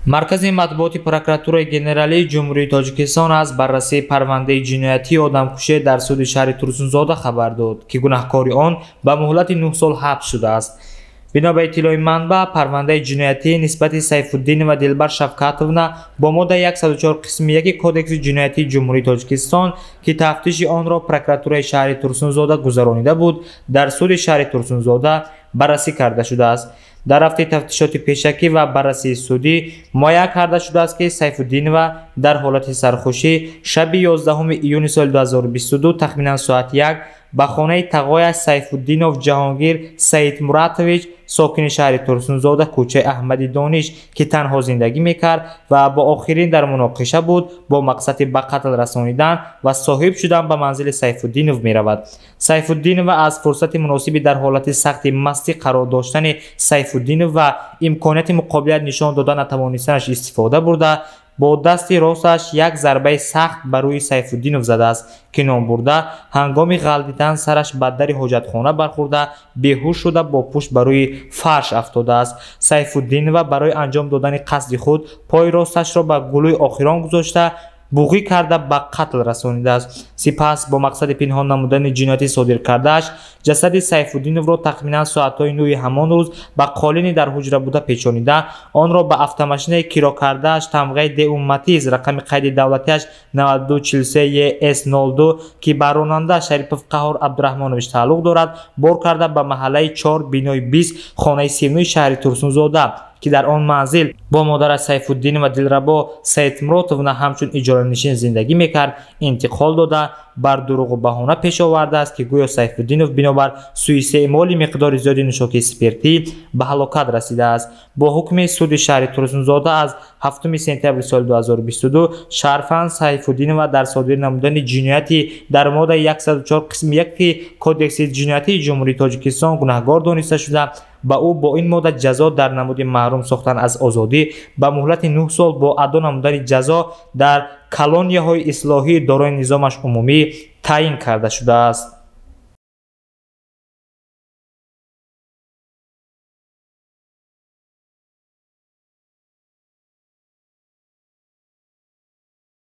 маркази матбуоти прокуратураи генералии ҷумҳурии тоҷикистон аз баррасии парвандаи ҷиноятии одамкушӣ дар суди шаҳри Турсунзода хабар дод, ки гунаҳкори он ба муҳлати 9 сол ҳабс шудааст. бино ба иттилои манбаъ, парвандаи ҷиноятӣ нисбати Сайфуддинова Дилбар Шавкатовна бо моддаи 104 қисми 1 кодекси ҷиноятии ҷумҳурии Тоҷикистон, ки тафтиши онро прокуратураи шаҳри Турсунзода гузаронида буд, дар суди шаҳри Турсунзода баррасӣ карда шудааст. дар рафти тафтишоти пешакӣ ва баррасии судӣ муайян карда шудааст, ки Сайфуддинова дар ҳолати сархушӣ шаби 11 июни соли 2022 тахминан соати 1 ба хонаи тағояш Сайфуддинов Ҷаҳонгир Саидмуратович, сокини шаҳри Турсунзода, кӯчаи Аҳмади Дониш, ки танҳо зиндагӣ мекард ва бо охирин дар муноқиша буд, бо мақсади ба қатл расонидан ва соҳиб шудан ба манзили Сайфуддинов меравад. Сайфуддинова аз фурсати муносиби дар ҳолати сахти мастӣ қарор доштани Сайфуддинов ва имконияти муқобилат нишон дода натавонистанаш истифода бурда, бо дасти росташ як зарбаи сахт ба рӯи Сайфуддинов задааст, ки ном бурда ҳангоми ғалдидан сараш ба дари ҳоҷатхона бархӯрда беҳуш шуда бо пушт ба рӯи фарш афтодааст. Сайфуддинова барои анҷом додани қасди худ пои росташро ба гулӯи охирон гузошта буғӣ карда ба қатл расонидааст. Сипас бо мақсади пинҳон намудани ҷиноятӣ содир кардааш, ҷасади Сайфуддиновро тахминан соатҳои 9 ҳамон рӯз ба қолини дар ҳуҷра буда печонида, онро ба автомашинае киро кардааш тамғаи ДУ Матиз рақами қайди давлатиаш 9243 S02, ки ба ронанда Шарипов Қаҳор Абдураҳмонович тааллуқ дорад, бор карда ба маҳаллаи 4 бинои 20 хонаи 39 шаҳри Турсунзода, ки дар он манзил бо модараш Сайфуддинова Дилрабо Саидмуротовна ҳамчун иҷоранишин зиндагӣ мекард, интиқол дода бар дуруғу баҳона пеш овардааст, ки гӯё Сайфуддинов бинобар суистеъмоли миқдори зиёди нӯшокии спиртӣ ба ҳалокат расидааст. бо ҳукми суди шаҳри Турсунзода аз 7 сентябри соли 2022 шарфан Сайфуддинова дар содир намудани ҷинояти дар моддаи 104 қисми 1 кодекси ҷиноятии ҷумҳурии Тоҷикистон гунаҳгор дониста шуда, ба ӯ бо ин модда ҷазо дар намуди маҳрум сохтан аз озодӣ ба муҳлати 9 сол бо адо намудани ҷазо дар колонияҳои ислоҳии дорои низомаш умумӣ таъин карда шудааст.